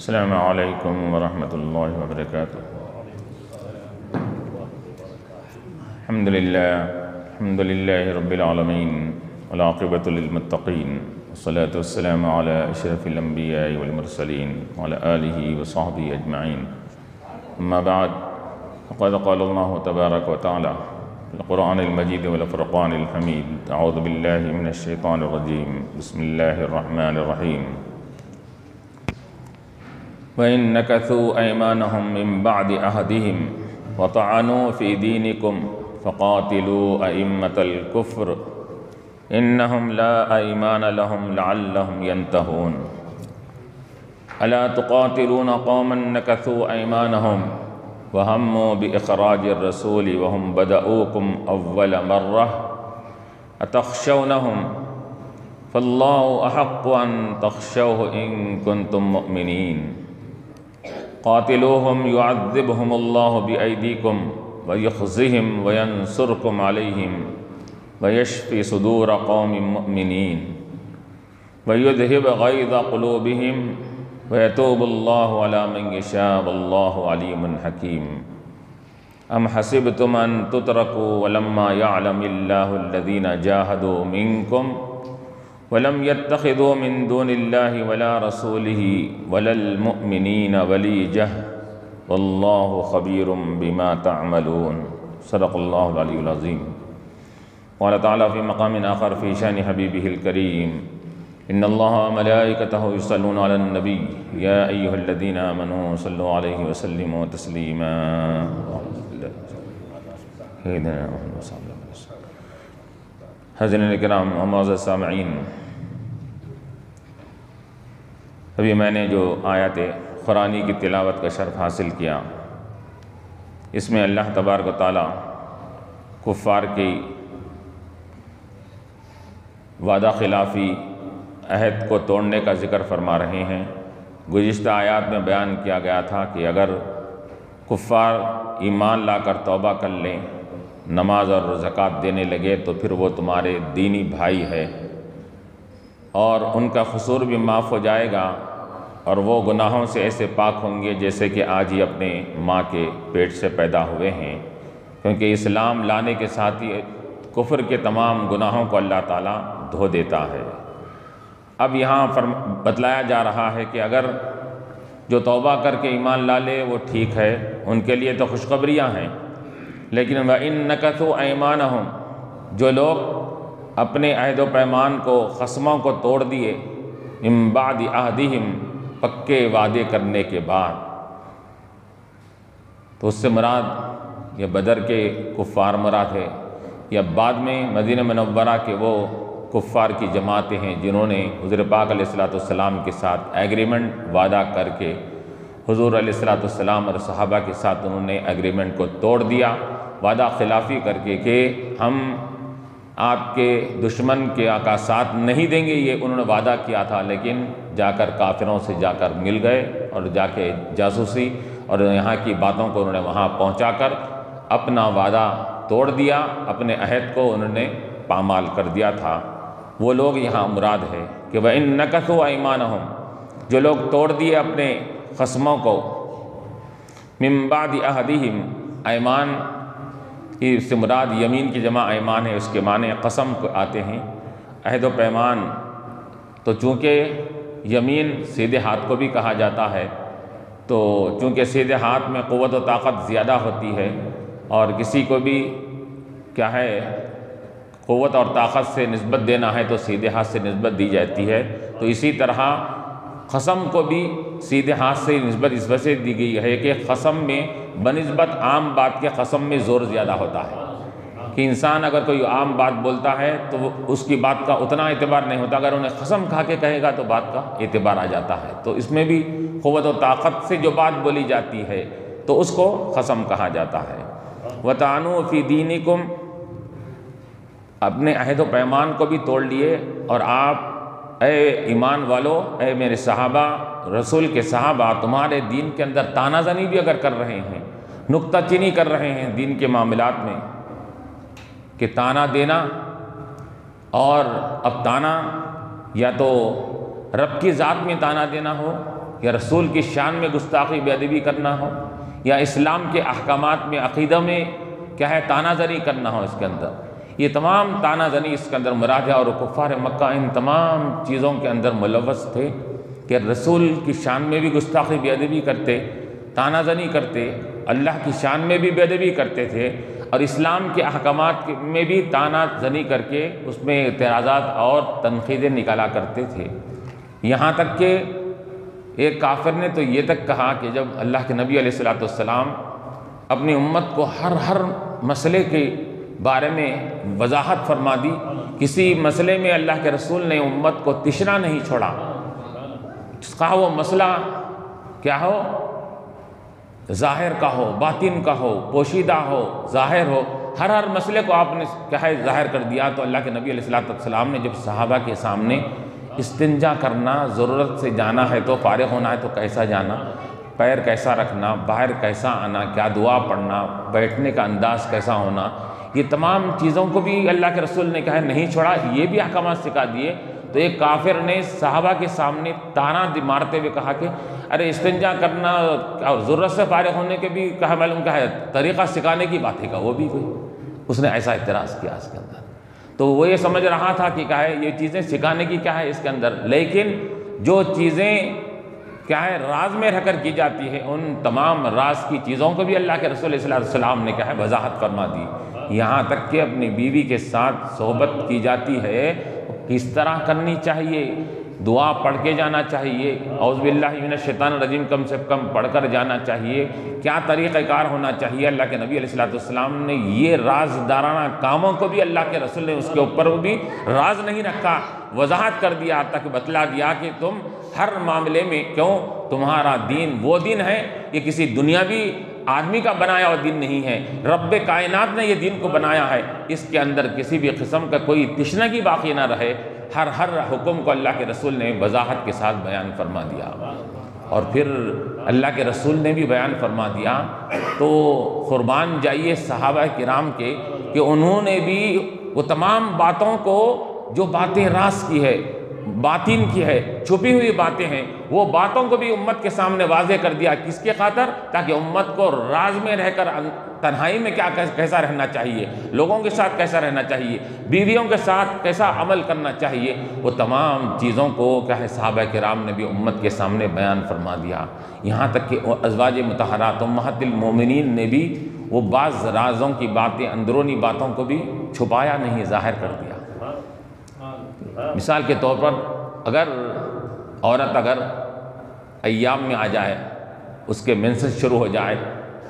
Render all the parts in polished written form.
السلام علیکم ورحمۃ اللہ وبرکاتہ۔ الحمد للہ رب العالمین والعاقبۃ للمتقین والصلاة والسلام علی اشرف الانبیاء والمرسلین وعلی آلہ وصحبہ اجمعین، اما بعد فقد قال اللہ تبارک وتعالی فی القرآن المجید والفرقان الحمید، اعوذ باللہ من الشیطان الرجیم، بسم اللہ الرحمن الرحیم۔ وَإِن نَكَثُوا أَيْمَانَهُم مِّن بَعْدِ عَهْدِهِمْ وَطَعَنُوا فِي دِينِكُمْ فَقَاتِلُوا أَئِمَّةَ الْكُفْرِ إِنَّهُمْ لَا أَيْمَانَ لَهُمْ لَعَلَّهُمْ يَنْتَهُونَ أَلَا تُقَاتِلُونَ قَوْمًا نَكَثُوا أَيْمَانَهُمْ وَهَمُّوا بِإِخْرَاجِ الرَّسُولِ وَهُمْ بَدَؤُوكُمْ أَوَّلَ مَرَّةٍ أَتَخْشَوْنَهُمْ فَاللَّهُ أَحَقُّ أَن تَخْشَوْهُ إِن كُنتُم مُّؤْمِنِينَ قاتلوهم يعذبهم الله بأيديكم ويخزهم وينصركم عليهم ويشفي صدور قوم مؤمنين ويذهب غيظ قلوبهم ويتوب الله على من يشاء والله عليم حكيم أم حسبتم أن تتركوا ولما يعلم الله الذين جاهدوا منكم وَلَمْ يَتَّخِذُوا مِن دُونِ اللَّهِ وَلَا رَسُولِهِ وَلَا الْمُؤْمِنِينَ وَلِيجَةً وَاللَّهُ خَبِيرٌ بِمَا تَعْمَلُونَ۔ صدق اللہ العلی العظیم۔ قال تعالیٰ فی مقام آخر فی شان حبیبہ الکریم، ان اللہ وملائکتہ یصلون علی النبی یا ایہا الذین آمنوا صلوا علیہ وسلموا تسلیما۔ حضرین کرام و معزز سامعین، ابھی میں نے جو آیات قرآنی کی تلاوت کا شرف حاصل کیا، اس میں اللہ تبارک و تعالیٰ کفار کی وعدہ خلافی، عہد کو توڑنے کا ذکر فرما رہے ہیں۔ گزشتہ آیات میں بیان کیا گیا تھا کہ اگر کفار ایمان لا کر توبہ کر لیں، نماز اور زکوٰۃ دینے لگے تو پھر وہ تمہارے دینی بھائی ہے اور ان کا قصور بھی معاف ہو جائے گا، اور وہ گناہوں سے ایسے پاک ہوں گے جیسے کہ آج ہی اپنے ماں کے پیٹ سے پیدا ہوئے ہیں، کیونکہ اسلام لانے کے ساتھ ہی کفر کے تمام گناہوں کو اللہ تعالیٰ دھو دیتا ہے۔ اب یہاں بتلایا جا رہا ہے کہ اگر جو توبہ کر کے ایمان لا لے وہ ٹھیک ہے، ان کے لیے تو خوشخبریاں ہیں، لیکن وَإِن نَكَثُوا أَيْمَانَهُمْ، جو لوگ اپنے عہد و پیمان کو، قسموں کو توڑ دیے، مِن بَعْدِ عَهْدِهِمْ، پکے وعدے کرنے کے بعد، تو اس سے مراد یہ بدر کے کفار مراد ہے، یا بعد میں مدینہ منورہ کے وہ کفار کی جماعتیں ہیں جنہوں نے حضور پاک علیہ السلام کے ساتھ ایگریمنٹ وعدہ کر کے حضور علیہ السلام اور صحابہ کے ساتھ انہوں نے ایگریمنٹ کو توڑ دیا، وعدہ خلافی کر کے کہ ہم آپ کے دشمن کے آقا ساتھ نہیں دیں گے، یہ انہوں نے وعدہ کیا تھا، لیکن جا کر کافروں سے جا کر مل گئے اور جا کے جاسوسی اور یہاں کی باتوں کو انہوں نے وہاں پہنچا کر اپنا وعدہ توڑ دیا، اپنے عہد کو انہوں نے پامال کر دیا تھا۔ وہ لوگ یہاں مراد ہے کہ وَإِن نَكَثُوا أَيْمَانَهُمْ، جو لوگ توڑ دیے اپنے قسموں کو، مِن بَعْدِ عَهْدِهِمْ، ایمان اس سے مراد یمین کی جمع ایمان ہے، اس کے معنی قسم کو آتے ہیں۔ عہد و پیمان تو چونکہ یمین سیدھے ہاتھ کو بھی کہا جاتا ہے، تو چونکہ سیدھے ہاتھ میں قوت و طاقت زیادہ ہوتی ہے اور کسی کو بھی کیا ہے قوت اور طاقت سے نسبت دینا ہے تو سیدھے ہاتھ سے نسبت دی جاتی ہے، تو اسی طرح قسم کو بھی سیدھے ہاتھ سے نسبت اس وجہ سے دی گئی ہے کہ قسم میں بنسبت عام بات کے قسم میں زور زیادہ ہوتا ہے، کہ انسان اگر کوئی عام بات بولتا ہے تو اس کی بات کا اتنا اعتبار نہیں ہوتا، اگر انہیں قسم کھا کے کہے گا تو بات کا اعتبار آ جاتا ہے۔ تو اس میں بھی قوت و طاقت سے جو بات بولی جاتی ہے تو اس کو قسم کہا جاتا ہے۔ وَطَعَنُوا فِي دِينِكُمْ، اپنے عہد و پیمان کو بھی توڑ لیے، اور آپ اے ایمان والو، اے میرے صحابہ، رسول کے صحابہ، تمہارے دین کے اندر تانہ زنی بھی اگر کر رہے ہیں، نکتہ چینی کر رہے ہیں دین کے معاملات میں، کہ تانا دینا، اور اب تانا یا تو رب کی ذات میں تانا دینا ہو یا رسول کی شان میں گستاخی بے ادبی کرنا ہو، یا اسلام کے احکامات میں عقیدہ میں کیا ہے تانہ زنی کرنا ہو، اس کے اندر یہ تمام تانہ زنی اس کے اندر مراد ہے۔ اور کفار مکہ ان تمام چیزوں کے اندر ملوث تھے کہ رسول کی شان میں بھی گستاخی بے ادبی کرتے، تانہ زنی کرتے، اللہ کی شان میں بھی بے ادبی کرتے تھے، اور اسلام کے احکامات میں بھی تانہ زنی کر کے اس میں اعتراضات اور تنقیدیں نکالا کرتے تھے۔ یہاں تک کہ ایک کافر نے تو یہ تک کہا کہ جب اللہ کے نبی علیہ السلام اپنی امت کو ہر مسئلے کے بارے میں وضاحت فرما دی، کسی مسئلے میں اللہ کے رسول نے امت کو تشنا نہیں چھوڑا، کہا وہ مسئلہ کیا ہو، ظاہر کا ہو، باطن کا ہو، پوشیدہ ہو، ظاہر ہو، ہر مسئلے کو آپ نے کیا ہے ظاہر کر دیا۔ تو اللہ کے نبی علیہ السلام نے جب صحابہ کے سامنے استنجا کرنا، ضرورت سے جانا ہے تو فارغ ہونا ہے تو کیسا جانا، پیر کیسا رکھنا، باہر کیسا آنا، کیا دعا پڑھنا، بیٹھنے کا انداز کیسا ہونا، یہ تمام چیزوں کو بھی اللہ کے رسول نے کہا نہیں چھوڑا، یہ بھی احکامات سکھا دیے۔ تو ایک کافر نے صحابہ کے سامنے تانا مارتے ہوئے کہا کہ ارے استنجا کرنا اور ضرورت سے فارغ ہونے کے بھی کہا معلوم کیا ہے طریقہ سکھانے کی بات ہے کا، وہ بھی کوئی اس نے ایسا اعتراض کیا اس کے اندر۔ تو وہ یہ سمجھ رہا تھا کہ کیا ہے یہ چیزیں سکھانے کی کیا ہے اس کے اندر، لیکن جو چیزیں کیا ہے راز میں رہ کر کی جاتی ہے ان تمام راز کی چیزوں کو بھی اللہ کے رسول صلی اللہ علیہ وسلم نے کیا ہے وضاحت فرما دی۔ یہاں تک کہ اپنی بیوی کے ساتھ صحبت کی جاتی ہے کس طرح کرنی چاہیے، دعا پڑھ کے جانا چاہیے، اعوذ باللہ من الشیطان الرجیم کم سے کم پڑھ کر جانا چاہیے، کیا طریقہ کار ہونا چاہیے۔ اللہ کے نبی علیہ السلام نے یہ رازدارانہ کاموں کو بھی اللہ کے رسول نے اس کے اوپر بھی راز نہیں رکھا، وضاحت کر دیا تک بتلا دیا کہ تم ہر معاملے میں کیوں تمہارا دین وہ دین ہے، یہ کسی دنیاوی آدمی کا بنایا ہوا دین نہیں ہے، رب کائنات نے یہ دین کو بنایا ہے، اس کے اندر کسی بھی قسم کا کوئی تشنگی باقی نہ رہے، ہر حکم کو اللہ کے رسول نے وضاحت کے ساتھ بیان فرما دیا۔ اور پھر اللہ کے رسول نے بھی بیان فرما دیا تو قربان جائیے صحابہ کرام کے کہ انہوں نے بھی وہ تمام باتوں کو جو باتیں راز کی ہے، باطن کی ہے، چھپی ہوئی باتیں ہیں، وہ باتوں کو بھی امت کے سامنے واضح کر دیا، کس کے خاطر؟ تاکہ امت کو راز میں رہ کر تنہائی میں کیسا رہنا چاہیے، لوگوں کے ساتھ کیسا رہنا چاہیے، بیویوں کے ساتھ کیسا عمل کرنا چاہیے، وہ تمام چیزوں کو کیا ہے صحابہ کرام نے بھی امت کے سامنے بیان فرما دیا۔ یہاں تک کہ ازواج مطہرات امہات المومنین نے بھی وہ بعض رازوں کی باتیں، اندرونی باتوں کو بھی چھپایا نہیں، ظاہر کر دیا۔ مثال کے طور پر اگر عورت ایام میں آ جائے، اس کے مینسز شروع ہو جائے،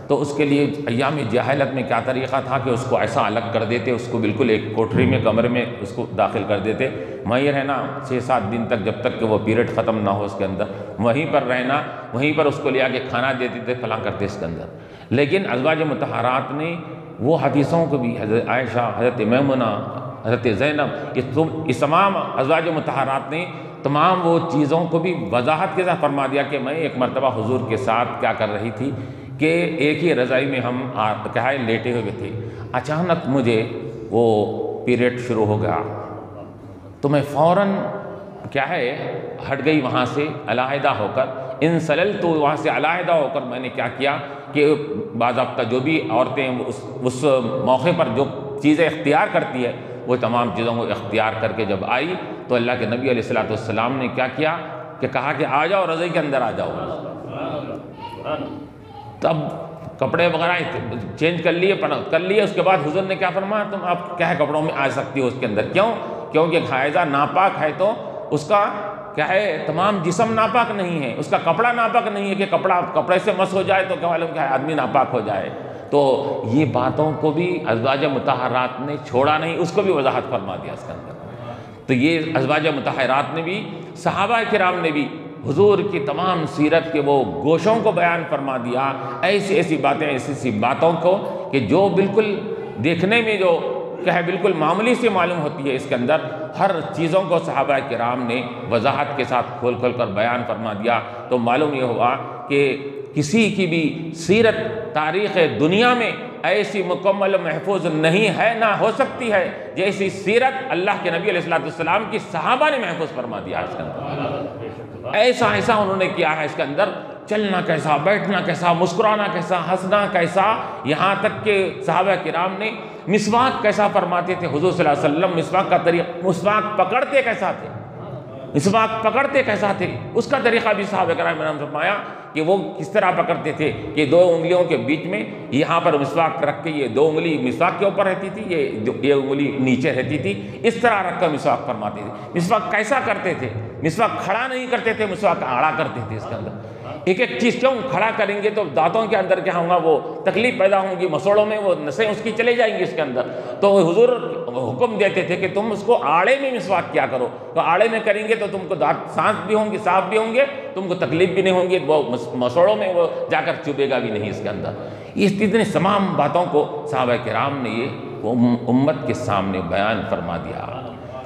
تو اس کے لیے ایام جاہلیت میں کیا طریقہ تھا کہ اس کو ایسا الگ کر دیتے، اس کو بالکل ایک کوٹری میں کمرے میں اس کو داخل کر دیتے، وہیں رہنا 6-7 دن تک جب تک کہ وہ پیریڈ ختم نہ ہو اس کے اندر، وہیں پر رہنا، وہیں پر اس کو لے آ کے کھانا دیتے تھے، فلاں کرتے اس کے اندر۔ لیکن ازواج مطہرات نے وہ حدیثوں کو بھی، حضرت عائشہ، حضرت میمونہ، حضرت زینب، اس تمام ازواج مطہرات نے تمام وہ چیزوں کو بھی وضاحت کے ساتھ فرما دیا کہ میں ایک مرتبہ حضور کے ساتھ کیا کر رہی تھی کہ ایک ہی رضائی میں ہم کیا ہے لیٹے ہوئے تھے، اچانک مجھے وہ پیریڈ شروع ہو گیا تو میں فوراً کیا ہے ہٹ گئی وہاں سے علیحدہ ہو کر، انسللت، وہاں سے علیحدہ ہو کر میں نے کیا کیا کہ باضابطہ جو بھی عورتیں اس موقع پر جو چیزیں اختیار کرتی ہے وہ تمام چیزوں کو اختیار کر کے جب آئی تو اللہ کے نبی علیہ السلام نے کیا کیا کہ کہا کہ آ جاؤ رضائی کے اندر آ جاؤ۔ تب کپڑے وغیرہ چینج کر لیے، اس کے بعد حضور نے کیا فرمایا تم آپ کیا ہے کپڑوں میں آ سکتی ہو اس کے اندر، کیونکہ حائضہ ناپاک ہے تو اس کا کیا ہے تمام جسم ناپاک نہیں ہے، اس کا کپڑا ناپاک نہیں ہے کہ کپڑے سے مس ہو جائے تو کیا معلوم کیا ہے آدمی ناپاک ہو جائے۔ تو یہ باتوں کو بھی ازواج مطہرات نے چھوڑا نہیں، اس کو بھی وضاحت فرما دیا اس کے اندر۔ تو یہ ازواج مطہرات نے بھی، صحابہ کرام نے بھی حضور کی تمام سیرت کے وہ گوشوں کو بیان فرما دیا، ایسی باتوں کو کہ جو بالکل دیکھنے میں جو کیا ہے بالکل معمولی سے معلوم ہوتی ہے، اس کے اندر ہر چیزوں کو صحابہ کرام نے وضاحت کے ساتھ کھول کر بیان فرما دیا۔ تو معلوم یہ ہوا کہ کسی کی بھی سیرت تاریخ دنیا میں ایسی مکمل و محفوظ نہیں ہے، نہ ہو سکتی ہے جیسی سیرت اللہ کے نبی علیہ السلام کی صحابہ نے محفوظ فرما دیا ہے اس کے اندر۔ ایسا انہوں نے کیا ہے اس کے اندر، چلنا کیسا، بیٹھنا کیسا، مسکرانا کیسا، ہنسنا کیسا، یہاں تک کہ صحابہ کرام نے مسواک کیسا فرماتے تھے حضور صلی اللہ علیہ وسلم، مسواک کا طریقہ، مسواک پکڑتے کیسا تھے، مسواک پکڑتے کیسا تھے، اس کا طریقہ بھی صحابہ کرام نے فرمایا کہ وہ کس طرح پکڑتے تھے کہ 2 انگلیوں کے بیچ میں یہاں پر مسواک رکھ کے یہ 2 انگلی مسواک کے اوپر رہتی تھی، یہ انگلی نیچے رہتی تھی، اس طرح رکھ کر مسواک فرماتے تھے۔ مسواک کیسا کرتے تھے، مسواک کھڑا نہیں کرتے تھے، مسواک آڑا کرتے تھے اس کے اندر۔ ایک چیز کیوں کھڑا کریں گے تو دانتوں کے اندر کیا ہوگا، وہ تکلیف پیدا ہوں گی، مسوڑوں میں وہ نسیں اس کی چلے جائیں گی اس کے اندر، تو حضور حکم دیتے تھے کہ تم اس کو آڑے میں مسواک کیا کرو، تو آڑے میں کریں گے تو تم کو دانت صاف بھی ہوں گے، صاف بھی ہوں گے، تم کو تکلیف بھی نہیں ہوں گی، وہ مسوڑوں میں وہ جا کر چبھے گا بھی نہیں اس کے اندر۔ اس اتنی تمام باتوں کو صحابہ کرام نے یہ امت کے سامنے بیان فرما دیا۔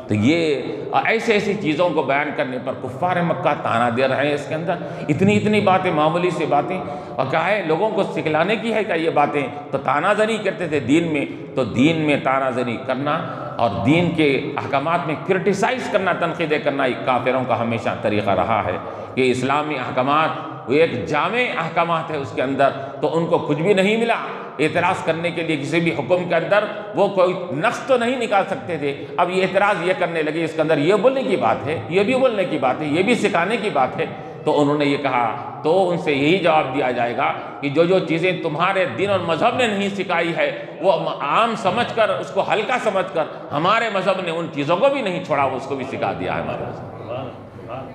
تو یہ ایسی چیزوں کو بیان کرنے پر کفار مکہ تانا دے رہے ہیں اس کے اندر، اتنی باتیں، معمولی سی باتیں، اور کیا ہے لوگوں کو سکھلانے کی ہے کہ یہ باتیں، تو تانا زنی کرتے تھے دین میں، تو دین میں تانا زنی کرنا اور دین کے احکامات میں کرٹیسائز کرنا، تنقیدیں کرنا، ایک کافروں کا ہمیشہ طریقہ رہا ہے کہ اسلامی احکامات وہ ایک جامع احکامات ہے، اس کے اندر تو ان کو کچھ بھی نہیں ملا اعتراض کرنے کے لیے، کسی بھی حکم کے اندر وہ کوئی نقص تو نہیں نکال سکتے تھے۔ اب یہ اعتراض یہ کرنے لگے اس کے اندر یہ بولنے کی بات ہے، یہ بھی بولنے کی بات ہے، یہ بھی سکھانے کی بات ہے، تو انہوں نے یہ کہا، تو ان سے یہی جواب دیا جائے گا کہ جو چیزیں تمہارے دین اور مذہب نے نہیں سکھائی ہے وہ عام سمجھ کر، اس کو ہلکا سمجھ کر، ہمارے مذہب نے ان چیزوں کو بھی نہیں چھوڑا، وہ اس کو بھی سکھا دیا ہے ہمارے مذہب۔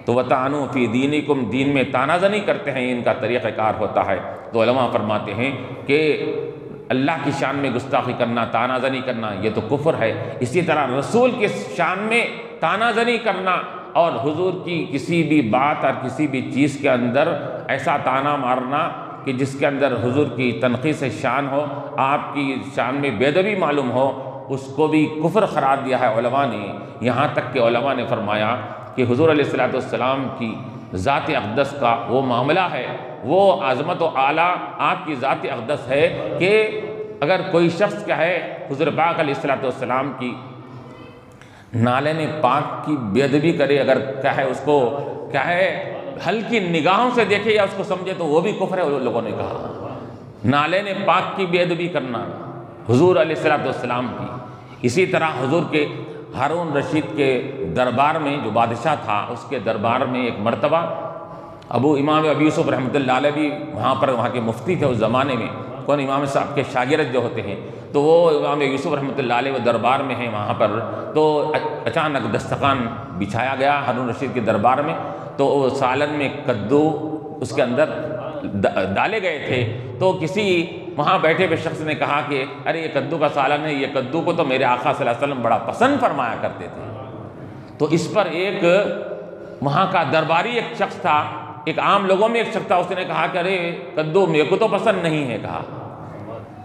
تو وَطَعَنُوا فِي دِينِكُمْ، دین میں تانا زنی کرتے ہیں، ان کا طریقہ کار ہوتا ہے۔ تو علماء فرماتے ہیں کہ اللہ کی شان میں گستاخی کرنا، تانا زنی کرنا، یہ تو کفر ہے۔ اسی طرح رسول کی شان میں تانا زنی کرنا اور حضور کی کسی بھی بات اور کسی بھی چیز کے اندر ایسا تانا مارنا کہ جس کے اندر حضور کی تنقیص شان ہو، آپ کی شان میں بے ادبی معلوم ہو، اس کو بھی کفر قرار دیا ہے علماء نے۔ یہاں تک کہ علماء نے فرمایا کہ حضور علیہ السلام کی ذات اقدس کا وہ معاملہ ہے، وہ عظمت و اعلیٰ آپ کی ذات اقدس ہے کہ اگر کوئی شخص کیا ہے حضور پاک علیہ السلام کی نالین پاک کی بے ادبی کرے، اگر کیا ہے اس کو کیا ہے ہلکی نگاہوں سے دیکھے یا اس کو سمجھے، تو وہ بھی کفر ہے، لوگوں نے کہا۔ نالین پاک کی بے ادبی کرنا حضور علیہ السلام کی۔ اسی طرح حضور کے ہارون رشید کے دربار میں جو بادشاہ تھا، اس کے دربار میں ایک مرتبہ امام ابو یوسف رحمۃ اللہ علیہ بھی وہاں کے مفتی تھے اس زمانے میں، کون امام صاحب کے شاگرد جو ہوتے ہیں، تو وہ امام یوسف رحمۃ اللہ علیہ وہ دربار میں ہیں وہاں پر، تو اچانک دسترخوان بچھایا گیا ہارون رشید کے دربار میں، تو وہ سالن میں کدو اس کے اندر ڈالے گئے تھے، تو کسی وہاں بیٹھے ہوئے شخص نے کہا کہ ارے یہ کدو کا سالن ہے، یہ کدو کو تو میرے آقا صلی اللہ علیہ وسلم بڑا پسند فرمایا کرتے تھے۔ تو اس پر ایک وہاں کا درباری ایک شخص تھا، ایک عام لوگوں میں ایک شخص تھا، اس نے کہا کہ ارے کدو میرے کو تو پسند نہیں ہے، کہا۔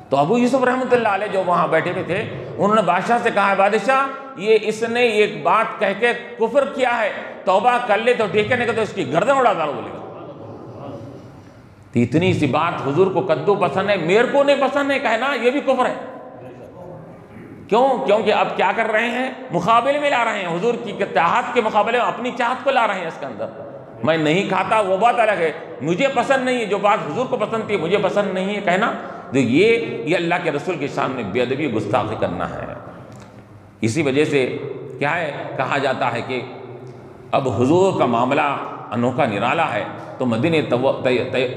تو ابو یوسف رحمۃ اللہ علیہ جو وہاں بیٹھے ہوئے تھے، انہوں نے بادشاہ سے کہا، بادشاہ اس نے ایک بات کہہ کے کفر کیا ہے، توبہ کر لے تو ٹھیک ہے، نہیں تو اس کی گردن اڑا ڈالو، بولے گا۔ اتنی سی بات، حضور کو کدو پسند ہے، میرے کو نہیں پسند ہے کہنا، یہ بھی کفر ہے۔ کیونکہ اب کیا کر رہے ہیں، مقابلے میں لا رہے ہیں، حضور کی چاہت کے مقابلے میں اپنی چاہت کو لا رہے ہیں اس کے اندر۔ میں نہیں کھاتا وہ بات الگ ہے، مجھے پسند نہیں ہے، جو بات حضور کو پسند تھی مجھے پسند نہیں ہے کہنا، تو یہ اللہ کے رسول کے سامنے بے ادبی گستاخی کرنا ہے۔ اسی وجہ سے کیا ہے کہا جاتا ہے کہ اب حضور کا معاملہ انوکھا نرالا ہے، تو مدینہ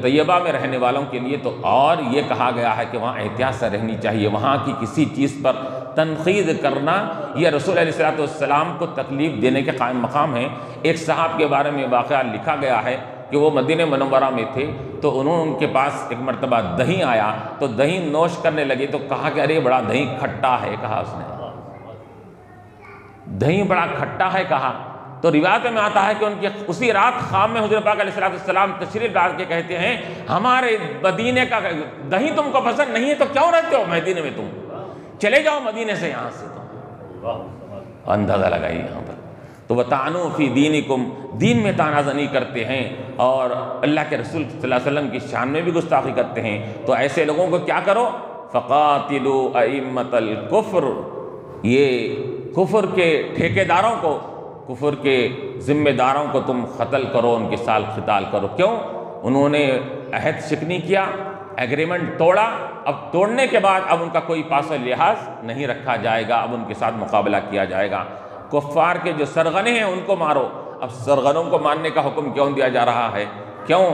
طیبہ میں رہنے والوں کے لیے تو اور یہ کہا گیا ہے کہ وہاں احتیاط سے رہنی چاہیے، وہاں کی کسی چیز پر تنقید کرنا یہ رسول علیہ السلام کو تکلیف دینے کے قائم مقام ہے۔ ایک صحابہ کے بارے میں واقعہ لکھا گیا ہے کہ وہ مدینہ منورہ میں تھے، تو ان کے پاس ایک مرتبہ دہی آیا، تو دہی نوش کرنے لگے، تو کہا کہ ارے بڑا دہی کھٹا ہے، کہا اس نے، دہی بڑا کھٹا ہے کہا۔ تو روایت میں آتا ہے کہ ان کی اسی رات خواب میں حضور پاک علیہ السلام تشریف ڈال کے کہتے ہیں، ہمارے مدینے کا دہی تم کو پسند نہیں ہے تو کیوں رہتے ہو مدینے میں، تم چلے جاؤ مدینے سے، یہاں سے تم اندازہ لگائی یہاں پر۔ تو وَطَعَنُوا فِي دِينِكُمْ، دین میں تانا زنی کرتے ہیں اور اللہ کے رسول صلی اللہ علیہ وسلم کی شان میں بھی گستاخی کرتے ہیں۔ تو ایسے لوگوں کو کیا کرو، فقاتلوا ائمۃ الکفر، یہ کفر کے ٹھیکیداروں کو، کفر کے ذمہ داروں کو تم قتل کرو، ان کے ساتھ قتال کرو۔ کیوں؟ انہوں نے عہد شکنی کیا، ایگریمنٹ توڑا، اب توڑنے کے بعد اب ان کا کوئی پاس و لحاظ نہیں رکھا جائے گا، اب ان کے ساتھ مقابلہ کیا جائے گا۔ کفار کے جو سرغنے ہیں ان کو مارو۔ اب سرغنوں کو مارنے کا حکم کیوں دیا جا رہا ہے؟ کیوں؟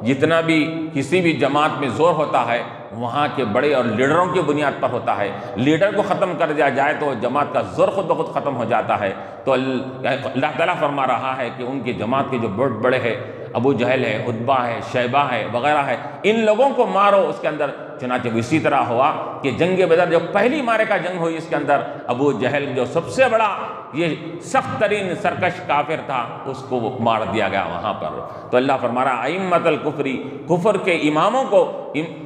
جتنا بھی کسی بھی جماعت میں زور ہوتا ہے وہاں کے بڑے اور لیڈروں کی بنیاد پر ہوتا ہے۔ لیڈر کو ختم کر دیا جائے تو جماعت کا زور خود بخود ختم ہو جاتا ہے۔ تو اللہ تعالیٰ فرما رہا ہے کہ ان کی جماعت کے جو بڑے ہیں، ابو جہل ہے، عتبہ ہے، شیبہ ہے وغیرہ ہے، ان لوگوں کو مارو اس کے اندر۔ چنانچہ اسی طرح ہوا کہ جنگ بدر جو پہلی معرکہ جنگ ہوئی، اس کے اندر ابو جہل جو سب سے بڑا یہ سخت ترین سرکش کافر تھا، اس کو مار دیا گیا وہاں پر۔ تو اللہ فرما رہا ائمۃ الکفری، کفر کے اماموں کو،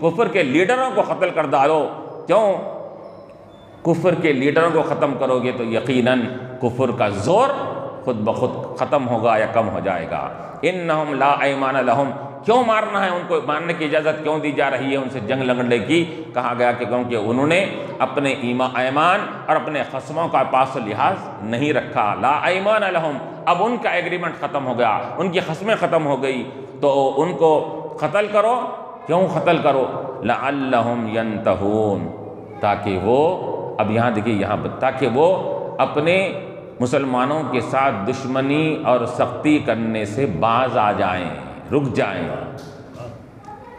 کفر کے لیڈروں کو قتل کر ڈالو۔ کیوں؟ کفر کے لیڈروں کو ختم کرو گے تو یقیناً کفر کا زور خود بخود ختم ہوگا یا کم ہو جائے گا۔ انہم لا ایمان لہم، کیوں مارنا ہے ان کو؟ مارنے کی اجازت کیوں دی جا رہی ہے ان سے جنگ لڑنے کی؟ کہا گیا کہ کیونکہ انہوں نے اپنے ایمان اور اپنے خصموں کا پاس و لحاظ نہیں رکھا۔ لا ایمان لہم، اب ان کا ایگریمنٹ ختم ہو گیا، ان کی خصمیں ختم ہو گئی، تو ان کو قتل کرو۔ کیوں قتل کرو؟ لعلہم ینتہون، تاکہ وہ، اب یہاں دیکھیے یہاں پر، تاکہ وہ اپنے مسلمانوں کے ساتھ دشمنی اور سختی کرنے سے باز آ جائیں، رک جائیں۔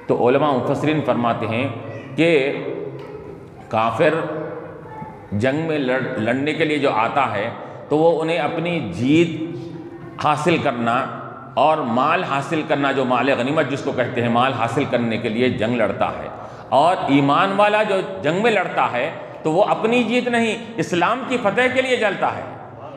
تو علماء مفسرین فرماتے ہیں کہ کافر جنگ میں لڑنے کے لیے جو آتا ہے تو وہ انہیں اپنی جیت حاصل کرنا اور مال حاصل کرنا، جو مال غنیمت جس کو کہتے ہیں، مال حاصل کرنے کے لیے جنگ لڑتا ہے۔ اور ایمان والا جو جنگ میں لڑتا ہے تو وہ اپنی جیت نہیں، اسلام کی فتح کے لیے جلتا ہے،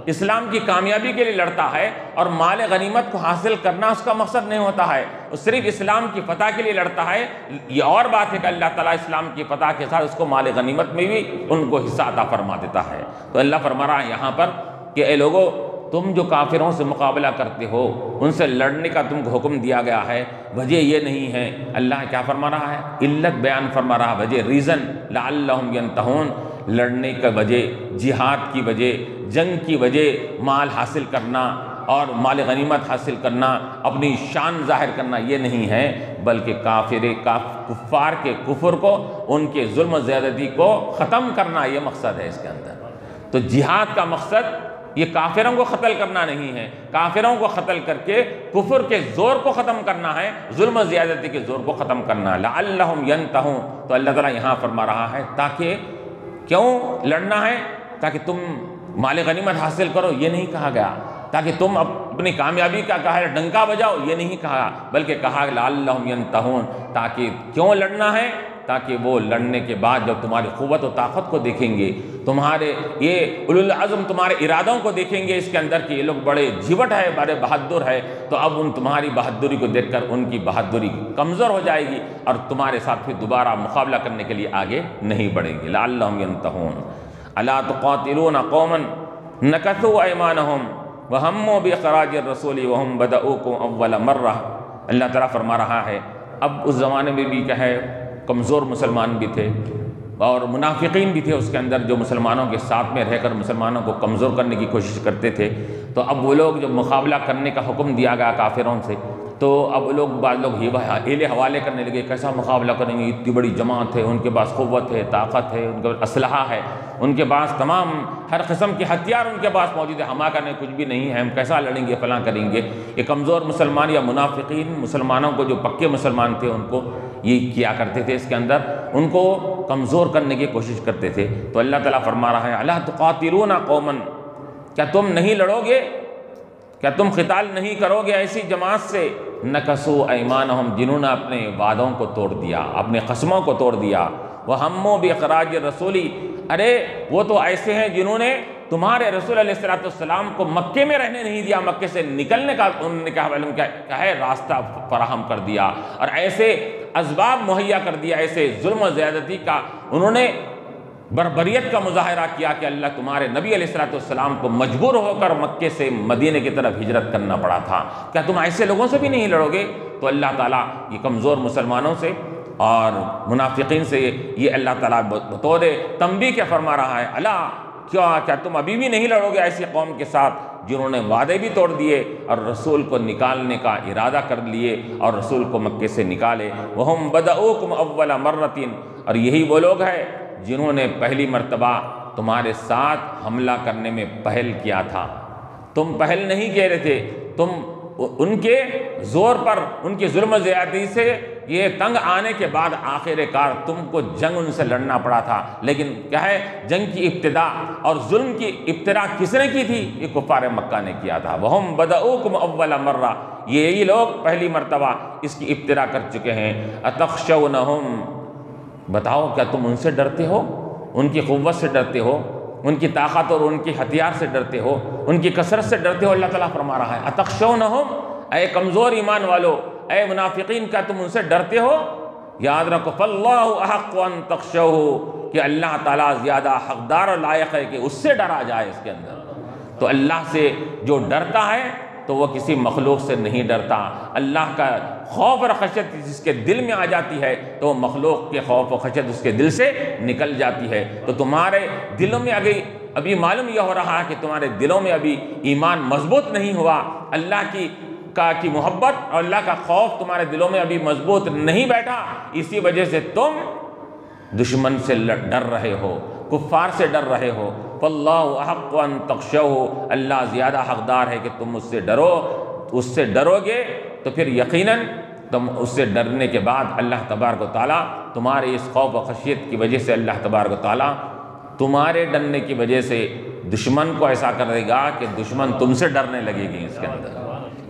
اسلام کی کامیابی کے لیے لڑتا ہے، اور مال غنیمت کو حاصل کرنا اس کا مقصد نہیں ہوتا ہے، وہ صرف اسلام کی فتح کے لیے لڑتا ہے۔ یہ اور بات ہے کہ اللہ تعالیٰ اسلام کی فتح کے ساتھ اس کو مال غنیمت میں بھی ان کو حصہ عطا فرما دیتا ہے۔ تو اللہ فرما رہا ہے یہاں پر کہ اے لوگو، تم جو کافروں سے مقابلہ کرتے ہو، ان سے لڑنے کا تم کو حکم دیا گیا ہے، وجہ یہ نہیں ہے، اللہ کیا فرما رہا ہے؟ علت بیان فرما رہا ہے، وجہ، ریزن، لعلہم ینتہون، لڑنے کا وجہ، جہاد کی وجہ، جنگ کی وجہ مال حاصل کرنا اور مال غنیمت حاصل کرنا، اپنی شان ظاہر کرنا، یہ نہیں ہے، بلکہ کفار کے کفر کو، ان کے ظلم و زیادتی کو ختم کرنا، یہ مقصد ہے اس کے اندر۔ تو جہاد کا مقصد یہ کافروں کو قتل کرنا نہیں ہے، کافروں کو قتل کر کے کفر کے زور کو ختم کرنا ہے، ظلم و زیادتی کے زور کو ختم کرنا ہے۔ لعلہم ینتہون، تو اللہ تعالیٰ یہاں فرما رہا ہے تاکہ، کیوں لڑنا ہے؟ تاکہ تم مال غنیمت حاصل کرو، یہ نہیں کہا گیا، تاکہ تم اپنی کامیابی کا کہا ہے ڈنکا بجاؤ، یہ نہیں کہا، بلکہ کہا لعلہم ینتہون، تاکہ کیوں لڑنا ہے؟ تاکہ وہ لڑنے کے بعد جب تمہاری قوت و طاقت کو دیکھیں گے، تمہارے یہ اولو العزم تمہارے ارادوں کو دیکھیں گے اس کے اندر کہ یہ لوگ بڑے جھوٹ ہے، بڑے بہادر ہے، تو اب ان تمہاری بہادری کو دیکھ کر ان کی بہادری کمزور ہو جائے گی اور تمہارے ساتھ پھر دوبارہ مقابلہ کرنے کے لیے آگے نہیں بڑھیں گے۔ لعلہم ینتہون، الا تقاتلون قوما نکثوا ایمانہم وہموا باخراج الرسول وہم بدؤوکم اول مرہ۔ اللہ تعالیٰ فرما رہا ہے اب اس زمانے میں بھی کیا ہے، کمزور مسلمان بھی تھے اور منافقین بھی تھے اس کے اندر، جو مسلمانوں کے ساتھ میں رہ کر مسلمانوں کو کمزور کرنے کی کوشش کرتے تھے۔ تو اب وہ لوگ جو مقابلہ کرنے کا حکم دیا گیا کافروں سے، تو اب بعض لوگ ہیلے حوالے کرنے لگے، کیسا مقابلہ کریں گے، اتنی بڑی جماعت ہے، ان کے پاس قوت ہے، طاقت ہے، ان کے پاس اسلحہ ہے، ان کے پاس تمام ہر قسم کے ہتھیار ان کے پاس موجود ہے، ہمارے نے کچھ بھی نہیں ہے، ہم کیسا لڑیں گے، فلاں کریں گے۔ یہ کمزور مسلمان یا منافقین مسلمانوں کو، جو پکے مسلمان تھے، ان کو یہ کیا کرتے تھے، اس کے اندر ان کو کمزور کرنے کی کوشش کرتے تھے۔ تو اللہ تعالیٰ فرما رہا ہے الا تقاتلون قوما، کیا تم نہیں لڑو گے، کیا تم قتال نہیں کرو گے ایسی جماعت سے، نکثوا ایمانہم، جنہوں نے اپنے وعدوں کو توڑ دیا، اپنے قسموں کو توڑ دیا، وہموا باخراج الرسول، ارے وہ تو ایسے ہیں جنہوں نے تمہارے رسول علیہ السلام کو مکے میں رہنے نہیں دیا، مکے سے نکلنے کا انہوں نے کیا ہے راستہ فراہم کر دیا، اور ایسے اسباب مہیا کر دیا، ایسے ظلم و زیادتی کا انہوں نے بربریت کا مظاہرہ کیا کہ اللہ تمہارے نبی علیہ السلام کو مجبور ہو کر مکے سے مدینے کی طرف ہجرت کرنا پڑا تھا، کیا تم ایسے لوگوں سے بھی نہیں لڑو گے؟ تو اللہ تعالیٰ یہ کمزور مسلمانوں سے اور منافقین سے یہ اللہ تعالیٰ بطور تنبیہ کے فرما رہا ہے، الا کیا تم ابھی بھی نہیں لڑو گے ایسی قوم کے ساتھ جنہوں نے وعدے بھی توڑ دیے اور رسول کو نکالنے کا ارادہ کر لیے اور رسول کو مکے سے نکالے۔ وَهُمْ بَدَؤُوكُمْ أَوَّلَ مَرَّةٍ، اور یہی وہ لوگ ہیں جنہوں نے پہلی مرتبہ تمہارے ساتھ حملہ کرنے میں پہل کیا تھا۔ تم پہل نہیں کہہ رہے تھے، تم ان کے زور پر، ان کی ظلم و زیادتی سے یہ تنگ آنے کے بعد آخر کار تم کو جنگ ان سے لڑنا پڑا تھا۔ لیکن کیا ہے، جنگ کی ابتدا اور ظلم کی ابتدا کس نے کی تھی؟ یہ کفار مکہ نے کیا تھا۔ وَهُمْ بَدَؤُوكُمْ أَوَّلَ مَرَّةٍ، یہی لوگ پہلی مرتبہ اس کی ابتدا کر چکے ہیں۔ أَتَخْشَوْنَهُمْ، بتاؤ کیا تم ان سے ڈرتے ہو؟ ان کی قوت سے ڈرتے ہو، ان کی طاقت اور ان کی ہتھیار سے ڈرتے ہو، ان کی کثرت سے ڈرتے ہو؟ اللہ تعالیٰ فرما رہا ہے أَتَخْشَوْنَهُمْ، اے کمزور ایمان والو، اے منافقین، کیا تم ان سے ڈرتے ہو؟ یاد رکھو فَاللَّهُ أَحَقُّ أَن تَخْشَوْهُ، کہ اللہ تعالیٰ زیادہ حقدار اور لائق ہے کہ اس سے ڈرا جائے اس کے اندر۔ تو اللہ سے جو ڈرتا ہے تو وہ کسی مخلوق سے نہیں ڈرتا۔ اللہ کا خوف اور خشیت جس کے دل میں آ جاتی ہے تو وہ مخلوق کے خوف و خشیت اس کے دل سے نکل جاتی ہے۔ تو تمہارے دلوں میں ابھی معلوم یہ ہو رہا ہے کہ تمہارے دلوں میں ابھی ایمان مضبوط نہیں ہوا، اللہ کی محبت اور اللہ کا خوف تمہارے دلوں میں ابھی مضبوط نہیں بیٹھا، اسی وجہ سے تم دشمن سے ڈر رہے ہو، کفار سے ڈر رہے ہو۔ فَاللَّهُ أَحَقُّ أَن تَخْشَوْهُ، اللہ زیادہ حقدار ہے کہ تم اس سے ڈرو۔ اس سے ڈرو گے تو پھر یقیناً تم اس سے ڈرنے کے بعد اللہ تبارک و تعالیٰ تمہارے اس خوف و خشیت کی وجہ سے اللہ تبارک و تعالیٰ تمہارے ڈرنے کی وجہ سے دشمن کو ایسا کرے گا کہ دشمن تم سے ڈرنے لگے گی اس کے اندر۔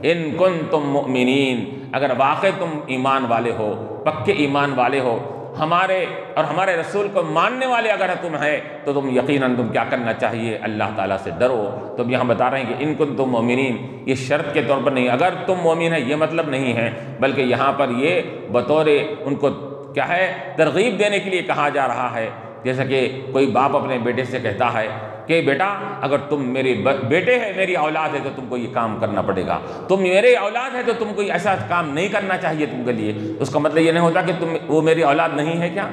ان کنتم مؤمنین، اگر واقع تم ایمان والے ہو، پکے ایمان والے ہو، ہمارے اور ہمارے رسول کو ماننے والے اگر تم ہیں تو تم یقیناً تم کیا کرنا چاہیے؟ اللہ تعالیٰ سے ڈرو۔ تو اب یہاں بتا رہے ہیں کہ ان کنتم مؤمنین، یہ شرط کے طور پر نہیں، اگر تم مومن ہیں یہ مطلب نہیں ہے، بلکہ یہاں پر یہ بطور ان کو کیا ہے، ترغیب دینے کے لیے کہا جا رہا ہے۔ جیسا کہ کوئی باپ اپنے بیٹے سے کہتا ہے کہ بیٹا اگر تم میرے بیٹے ہے، میری اولاد ہے، تو تم کو یہ کام کرنا پڑے گا، تم میرے اولاد ہے تو تم کو ایسا کام نہیں کرنا چاہیے تم کے لیے۔ اس کا مطلب یہ نہیں ہوتا کہ وہ میری اولاد نہیں ہے کیا،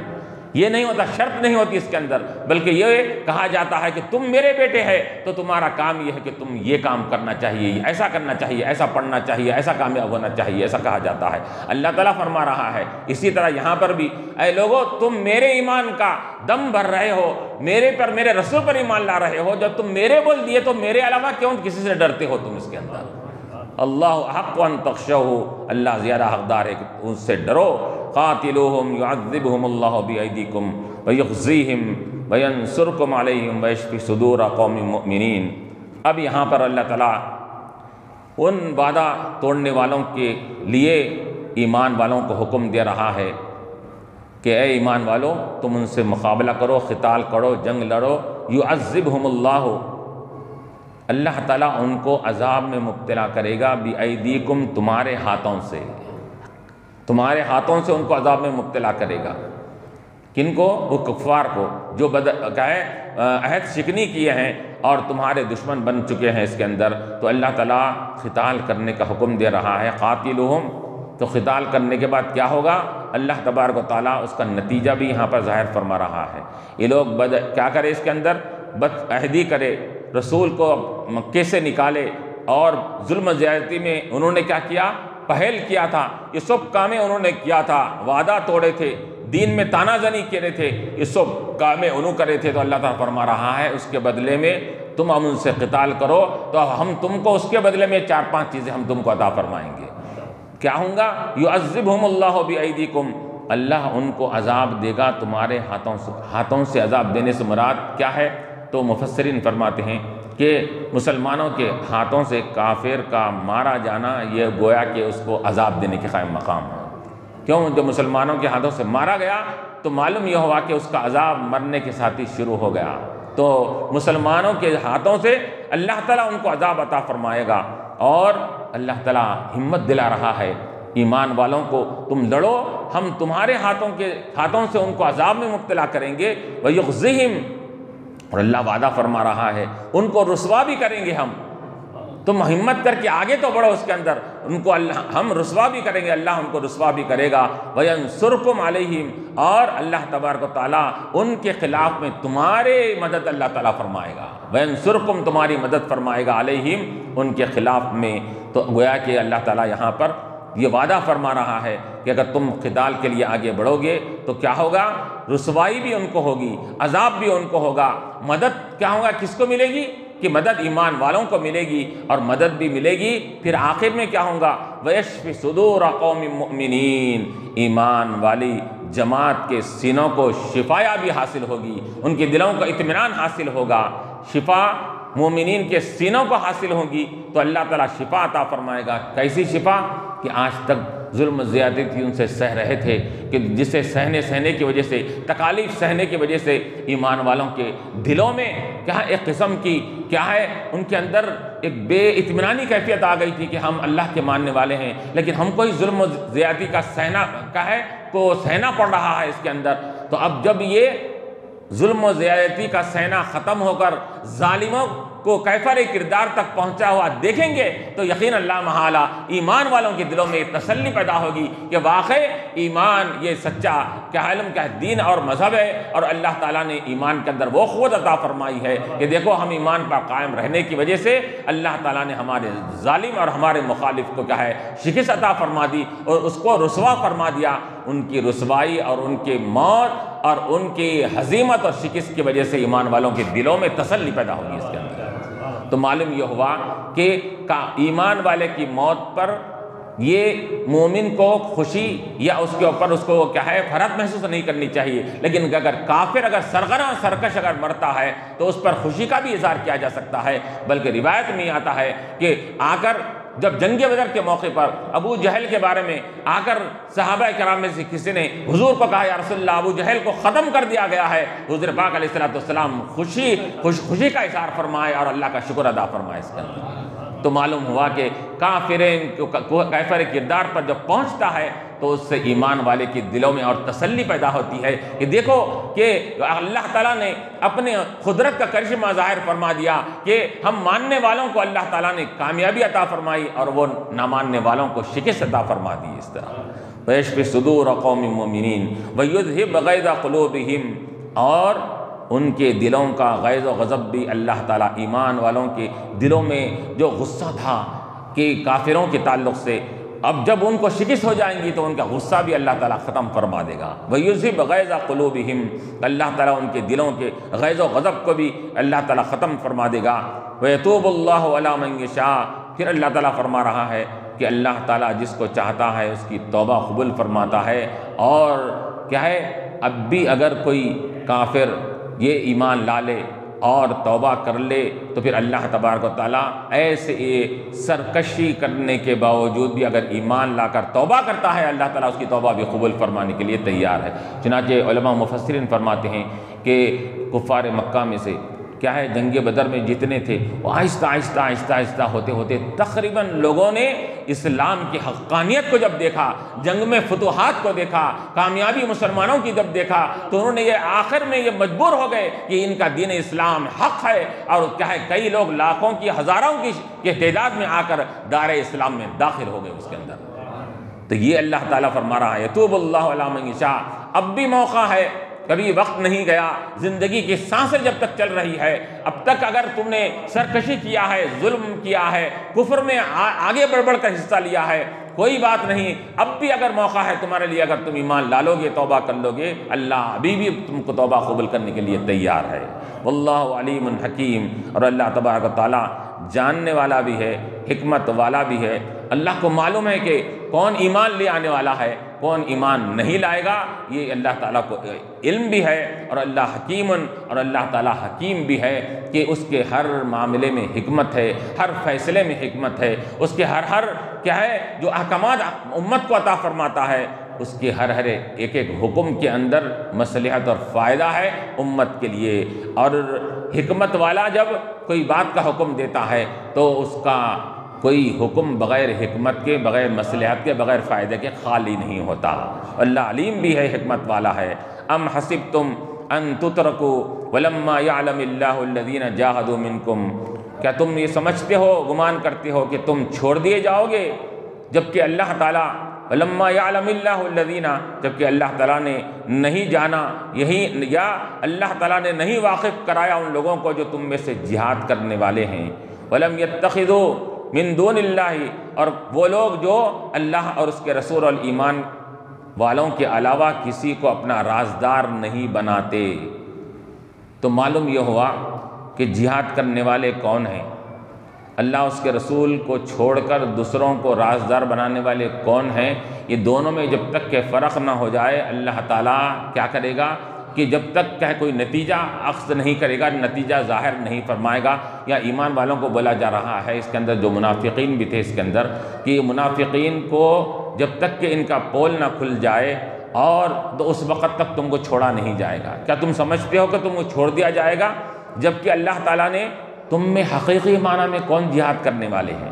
یہ نہیں ہوتا، شرط نہیں ہوتی اس کے اندر، بلکہ یہ کہا جاتا ہے کہ تم میرے بیٹے ہیں تو تمہارا کام یہ ہے کہ تم یہ کام کرنا چاہیے، ایسا کرنا چاہیے، ایسا پڑھنا چاہیے، ایسا کامیاب ہونا چاہیے، ایسا کہا جاتا ہے۔ اللہ تعالیٰ فرما رہا ہے اسی طرح یہاں پر بھی، اے لوگو تم میرے ایمان کا دم بھر رہے ہو، میرے پر، میرے رسول پر ایمان لا رہے ہو، جب تم میرے بول دیے تو میرے علاوہ کیوں کسی سے ڈرتے ہو تم اس کے اندر؟ اللہ احق ان تخشوہ، اللہ زیادہ حقدار ہے کہ ان سے ڈرو۔ قاتلوہم یعذبہم اللہ بایدیکم ویخزیہم وینصرکم علیہم ویشفی صدور قوم مؤمنین۔ اب یہاں پر اللہ تعالیٰ ان وعدہ توڑنے والوں کے لیے ایمان والوں کو حکم دے رہا ہے کہ اے ایمان والو تم ان سے مقابلہ کرو، قتال کرو، جنگ لڑو۔ یعذبہم اللہ، اللہ تعالیٰ ان کو عذاب میں مبتلا کرے گا، بِأَيْدِيكُمْ، تمہارے ہاتھوں سے، تمہارے ہاتھوں سے ان کو عذاب میں مبتلا کرے گا۔ کن کو؟ وہ کفار کو جو عہد شکنی کیے ہیں اور تمہارے دشمن بن چکے ہیں اس کے اندر۔ تو اللہ تعالیٰ قتال کرنے کا حکم دے رہا ہے، قاتلوہم۔ تو قتال کرنے کے بعد کیا ہوگا؟ اللہ تبارک و تعالیٰ اس کا نتیجہ بھی یہاں پر ظاہر فرما رہا ہے۔ یہ لوگ کیا کرے اس کے اندر؟ بد عہدی کرے، رسول کو مکے سے نکالے، اور ظلم و زیادتی میں انہوں نے کیا کیا؟ پہل کیا تھا، یہ سب کامیں انہوں نے کیا تھا، وعدہ توڑے تھے، دین میں تانا زنی کیے تھے، یہ سب کامیں انہوں کرے تھے۔ تو اللہ تعالیٰ فرما رہا ہے اس کے بدلے میں تم ان سے قتال کرو تو ہم تم کو اس کے بدلے میں 4-5 چیزیں ہم تم کو عطا فرمائیں گے۔ کیا ہوں گا؟ یعذبہم اللہ بایدیکم، اللہ ان کو عذاب دے گا تمہارے ہاتھوں سے عذاب دینے سے مراد کیا ہے؟ تو مفسرین فرماتے ہیں کہ مسلمانوں کے ہاتھوں سے کافر کا مارا جانا یہ گویا کہ اس کو عذاب دینے کے قائم مقام ہے۔ کیوں؟ جب مسلمانوں کے ہاتھوں سے مارا گیا تو معلوم یہ ہوا کہ اس کا عذاب مرنے کے ساتھ ہی شروع ہو گیا۔ تو مسلمانوں کے ہاتھوں سے اللہ تعالیٰ ان کو عذاب عطا فرمائے گا، اور اللہ تعالیٰ ہمت دلا رہا ہے ایمان والوں کو، تم لڑو، ہم تمہارے ہاتھوں سے ان کو عذاب میں مبتلا کریں گے، وَيُخْزِهِمْ، اور اللہ وعدہ فرما رہا ہے ان کو رسوا بھی کریں گے ہم۔ تو تم ہمت کر کے آگے تو بڑھو اس کے اندر، ان کو اللہ ہم رسوا بھی کریں گے، اللہ ان کو رسوا بھی کرے گا، وَيَنْصُرْكُمْ عَلَيْهِمْ، اور اللہ تبارک و تعالیٰ ان کے خلاف میں تمہارے مدد اللہ تعالیٰ فرمائے گا، وَيَنْصُرْكُمْ تمہاری مدد فرمائے گا، علیہم ان کے خلاف میں۔ تو گویا کہ اللہ تعالیٰ یہاں پر یہ وعدہ فرما رہا ہے کہ اگر تم قتال کے لیے آگے بڑھو گے تو کیا ہوگا، رسوائی بھی ان کو ہوگی، عذاب بھی ان کو ہوگا، مدد کیا ہوگا، کس کو ملے گی کہ مدد ایمان والوں کو ملے گی، اور مدد بھی ملے گی پھر آخر میں کیا ہوگا، وَيَشْفِ صُدُورَ قَوْمٍ مُؤْمِنِينَ، ایمان والی جماعت کے سینوں کو شفایا بھی حاصل ہوگی، ان کے دلوں کو اطمینان حاصل ہوگا، شفا مومنین کے سینوں کو حاصل ہوگی تو اللہ تعالیٰ شفا عطا فرمائے گا۔ کیسی شفا کہ آج تک ظلم و زیادتی ان سے سہ رہے تھے، کہ جسے سہنے کی وجہ سے، تکالیف سہنے کی وجہ سے ایمان والوں کے دلوں میں کیا ایک قسم کی کیا ہے، ان کے اندر ایک بے اطمینانی کیفیت آ گئی تھی کہ ہم اللہ کے ماننے والے ہیں لیکن ہم کو ہی ظلم و زیادتی کا سہنا پڑ رہا ہے اس کے اندر۔ تو اب جب یہ ظلم و زیادتی کا سہنا ختم ہو کر ظالموں کو کیفر کردار تک پہنچا ہوا دیکھیں گے تو یقین اللہ محالہ ایمان والوں کے دلوں میں یہ تسلی پیدا ہوگی کہ واقعی ایمان یہ سچا کیا علم کیا دین اور مذہب ہے، اور اللہ تعالیٰ نے ایمان کے اندر وہ قوت عطا فرمائی ہے کہ دیکھو ہم ایمان پر قائم رہنے کی وجہ سے اللہ تعالیٰ نے ہمارے ظالم اور ہمارے مخالف کو کیا ہے شکست عطا فرما دی اور اس کو رسوا فرما دیا۔ ان کی رسوائی اور ان کی موت اور ان کی ہزیمت اور شکست کی وجہ سے ایمان والوں کے دلوں میں تسلی پیدا ہوگی اس کے اندر۔ تو معلوم یہ ہوا کہ ایمان والے کی موت پر یہ مومن کو خوشی یا اس کے اوپر اس کو کیا ہے فرحت محسوس نہیں کرنی چاہیے، لیکن اگر کافر اگر سرغنہ سرکش اگر مرتا ہے تو اس پر خوشی کا بھی اظہار کیا جا سکتا ہے۔ بلکہ روایت میں آتا ہے کہ آ کر جب جنگ بدر کے موقع پر ابو جہل کے بارے میں آ کر صحابہ کرام میں سے کسی نے حضور کو کہا یا رسول اللہ ابو جہل کو ختم کر دیا گیا ہے، حضور پاک علیہ السلام خوشی کا اظہار فرمائے اور اللہ کا شکر ادا فرمائے اس کے اندر۔ تو معلوم ہوا کہ کافر کردار پر جب پہنچتا ہے تو اس سے ایمان والے کے دلوں میں اور تسلی پیدا ہوتی ہے کہ دیکھو کہ اللہ تعالیٰ نے اپنے قدرت کا کرشمہ ظاہر فرما دیا کہ ہم ماننے والوں کو اللہ تعالیٰ نے کامیابی عطا فرمائی اور وہ نہ ماننے والوں کو شکست عطا فرما دی۔ اس طرح وَيَشْفِ صُدُورَ قَوْمٍ مُؤْمِنِينَ وَيُذْهِبْ غَيْظَ قُلُوبِهِمْ، اور ان کے دلوں کا غیظ و غضب بھی اللہ تعالیٰ ایمان والوں کے دلوں میں جو غصہ تھا کہ کافروں کے تعلق سے، اب جب ان کو شکست ہو جائیں گی تو ان کا غصہ بھی اللہ تعالیٰ ختم فرما دے گا۔ وَيُذْهِبْ غَيْظَ قُلُوبِهِمْ، اللہ تعالیٰ ان کے دلوں کے غیظ و غضب کو بھی اللہ تعالیٰ ختم فرما دے گا۔ وَيَتُوبُ اللَّهُ عَلَىٰ مَن يَشَاءُ، پھر اللہ تعالیٰ فرما رہا ہے کہ اللہ تعالیٰ جس کو چاہتا ہے اس کی توبہ قبول فرماتا ہے، اور کیا ہے اب بھی اگر کوئی کافر یہ ایمان لا لے اور توبہ کر لے تو پھر اللہ تبارک و تعالیٰ ایسے سرکشی کرنے کے باوجود بھی اگر ایمان لا کر توبہ کرتا ہے اللہ تعالیٰ اس کی توبہ بھی قبول فرمانے کے لیے تیار ہے۔ چنانچہ علماء مفسرین فرماتے ہیں کہ کفار مکہ میں سے کیا ہے جنگ بدر میں جتنے تھے وہ آہستہ آہستہ آہستہ آہستہ ہوتے ہوتے تقریباً لوگوں نے اسلام کی حقانیت کو جب دیکھا، جنگ میں فتوحات کو دیکھا، کامیابی مسلمانوں کی جب دیکھا تو انہوں نے یہ آخر میں یہ مجبور ہو گئے کہ ان کا دین اسلام حق ہے، اور کیا ہے کئی لوگ لاکھوں کی ہزاروں کی تعداد میں آ کر دار اسلام میں داخل ہو گئے اس کے اندر۔ تو یہ اللہ تعالیٰ فرما رہا ہے یتوب اللہ علی من یشاء، اب بھی موقع ہے، کبھی وقت نہیں گیا، زندگی کی سانسیں جب تک چل رہی ہے، اب تک اگر تم نے سرکشی کیا ہے، ظلم کیا ہے، کفر میں آگے بڑھ بڑھ کر حصہ لیا ہے، کوئی بات نہیں، اب بھی اگر موقع ہے تمہارے لیے، اگر تم ایمان ڈالو گے توبہ کر لو گے، اللہ ابھی بھی تم کو توبہ قبول کرنے کے لیے تیار ہے۔ واللہ علیم حکیم، اور اللہ تبارک و تعالیٰ جاننے والا بھی ہے، حکمت والا بھی ہے۔ اللہ کو معلوم ہے کہ کون ایمان لے آنے والا ہے، کون ایمان نہیں لائے گا، یہ اللہ تعالیٰ کو علم بھی ہے، اور اللہ حکیم، اور اللہ تعالیٰ حکیم بھی ہے کہ اس کے ہر معاملے میں حکمت ہے، ہر فیصلے میں حکمت ہے، اس کے ہر کیا ہے جو احکامات امت کو عطا فرماتا ہے، اس کے ہر ایک حکم کے اندر مصلحت اور فائدہ ہے امت کے لیے۔ اور حکمت والا جب کوئی بات کا حکم دیتا ہے تو اس کا کوئی حکم بغیر حکمت کے، بغیر مصلحت کے، بغیر فائدے کے خالی نہیں ہوتا۔ اللہ علیم بھی ہے، حکمت والا ہے۔ ام حسبتم ان تترکوا ولما یعلم اللہ الذین جاہدوا منکم کیا تم یہ سمجھتے ہو، گمان کرتے ہو کہ تم چھوڑ دیے جاؤ گے، جبکہ اللہ تعالیٰ وَلَمَّا يَعْلَمِ اللَّهُ الَّذِينَ، جبکہ اللہ تعالیٰ نے نہیں جانا، یہی یا اللہ تعالیٰ نے نہیں واقف کرایا ان لوگوں کو جو تم میں سے جہاد کرنے والے ہیں۔ وَلَمْ يَتَّخِذُوا مِن دُونِ اللَّهِ، اور وہ لوگ جو اللہ اور اس کے رسول اور ایمان والوں کے علاوہ کسی کو اپنا رازدار نہیں بناتے۔ تو معلوم یہ ہوا کہ جہاد کرنے والے کون ہیں، اللہ اس کے رسول کو چھوڑ کر دوسروں کو رازدار بنانے والے کون ہیں۔ یہ دونوں میں جب تک کہ فرق نہ ہو جائے، اللہ تعالیٰ کیا کرے گا کہ جب تک کہ کوئی نتیجہ اخذ نہیں کرے گا، نتیجہ ظاہر نہیں فرمائے گا۔ یا ایمان والوں کو بولا جا رہا ہے اس کے اندر، جو منافقین بھی تھے اس کے اندر، کہ منافقین کو جب تک کہ ان کا پول نہ کھل جائے اور تو اس وقت تک تم کو چھوڑا نہیں جائے گا۔ کیا تم سمجھتے ہو کہ تم کو چھوڑ دیا جائے گا، جبکہ اللہ تعالیٰ نے تم میں حقیقی معنی میں کون جہاد کرنے والے ہیں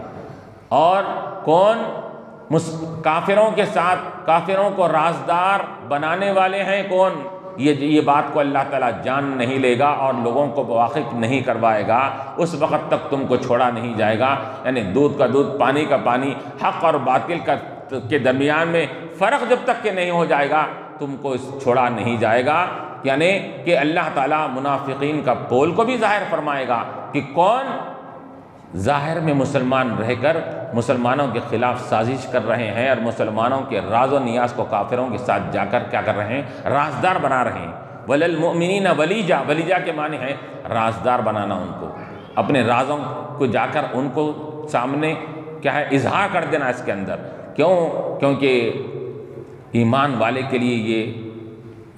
اور کون کافروں کے ساتھ کافروں کو رازدار بنانے والے ہیں، کون، یہ بات کو اللہ تعالیٰ جان نہیں لے گا اور لوگوں کو واقف نہیں کروائے گا، اس وقت تک تم کو چھوڑا نہیں جائے گا۔ یعنی دودھ کا دودھ، پانی کا پانی، حق اور باطل کے درمیان میں فرق جب تک کہ نہیں ہو جائے گا، تم کو چھوڑا نہیں جائے گا۔ یعنی کہ اللہ تعالیٰ منافقین کا پول کو بھی ظاہر فرمائے گا کہ کون ظاہر میں مسلمان رہ کر مسلمانوں کے خلاف سازش کر رہے ہیں اور مسلمانوں کے راز و نیاز کو کافروں کے ساتھ جا کر کیا کر رہے ہیں، رازدار بنا رہے ہیں۔ وَلِلْمُؤْمِنِينَ وَلِيجَا، ولیجا کے معنی ہے رازدار بنانا، ان کو اپنے رازوں کو جا کر ان کو سامنے کیا ہے اظہار کر دینا اس کے اندر۔ کیونکہ ایمان والے کے لیے یہ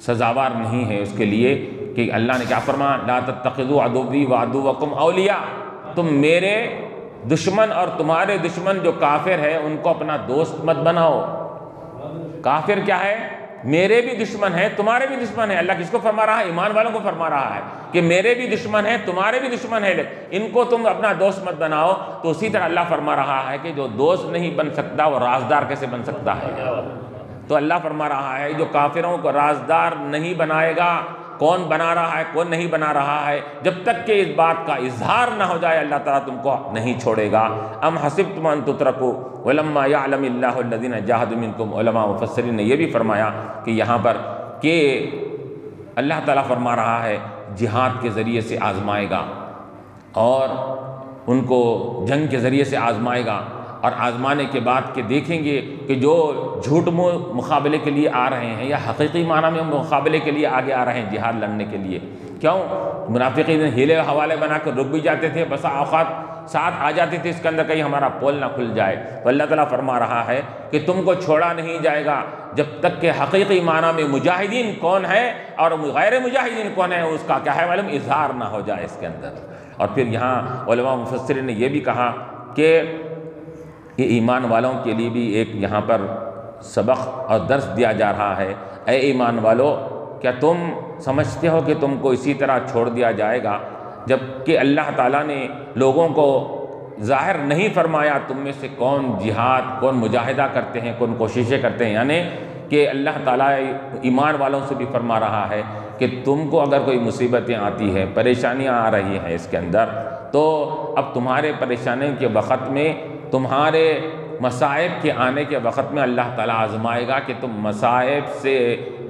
سزاوار نہیں ہے اس کے لیے کہ اللہ نے کیا فرمایا، لَا تَتَّخِذُوا عَدُوِّي وَعَدُوَّكُمْ أَوْلِيَاءَ، تم میرے دشمن اور تمہارے دشمن جو کافر ہے ان کو اپنا دوست مت بناؤ۔ کافر کیا ہے، میرے بھی دشمن ہیں تمہارے بھی دشمن ہیں۔ اللہ کس کو فرما رہا ہے، ایمان والوں کو فرما رہا ہے کہ میرے بھی دشمن ہیں تمہارے بھی دشمن ہیں، ان کو تم اپنا دوست مت بناؤ۔ تو اسی طرح اللہ فرما رہا ہے کہ جو دوست نہیں بن سکتا وہ رازدار کیسے بن سکتا ہے۔ تو اللہ فرما رہا ہے جو کافروں کو رازدار نہیں بنائے گا، کون بنا رہا ہے کون نہیں بنا رہا ہے، جب تک کہ اس بات کا اظہار نہ ہو جائے اللہ تعالیٰ تم کو نہیں چھوڑے گا۔ ام حسبتم ان تترکوا ولما یعلم اللہ الذین جاہدوا منکم، علماء مفسرین نے یہ بھی فرمایا کہ یہاں پر کہ اللہ تعالیٰ فرما رہا ہے جہاد کے ذریعے سے آزمائے گا اور ان کو جنگ کے ذریعے سے آزمائے گا، اور آزمانے کے بعد کہ دیکھیں گے کہ جو جھوٹ مقابلے کے لیے آ رہے ہیں یا حقیقی معنی میں مقابلے کے لیے آگے آ رہے ہیں جہاد لڑنے کے لیے۔ کیوں؟ منافقین ہیلے حوالے بنا کر رک بھی جاتے تھے، بسا اوقات ساتھ آ جاتے تھے اس کے اندر کہیں ہمارا پول نہ کھل جائے۔ تو اللہ تعالیٰ فرما رہا ہے کہ تم کو چھوڑا نہیں جائے گا جب تک کہ حقیقی معنی میں مجاہدین کون ہے اور غیر مجاہدین کون ہے اس کا کیا ہے معلوم اظہار نہ ہو جائے اس کے اندر۔ اور پھر یہاں علماء مفسرین نے یہ بھی کہا کہ یہ ایمان والوں کے لیے بھی ایک یہاں پر سبق اور درس دیا جا رہا ہے۔ اے ایمان والو، کیا تم سمجھتے ہو کہ تم کو اسی طرح چھوڑ دیا جائے گا جب کہ اللہ تعالیٰ نے لوگوں کو ظاہر نہیں فرمایا تم میں سے کون جہاد کون مجاہدہ کرتے ہیں کون کوششیں کرتے ہیں؟ یعنی کہ اللہ تعالیٰ ایمان والوں سے بھی فرما رہا ہے کہ تم کو اگر کوئی مصیبتیں آتی ہیں پریشانیاں آ رہی ہیں اس کے اندر، تو اب تمہارے پریشانیوں کے وقت میں تمہارے مصائب کے آنے کے وقت میں اللہ تعالیٰ آزمائے گا کہ تم مصائب سے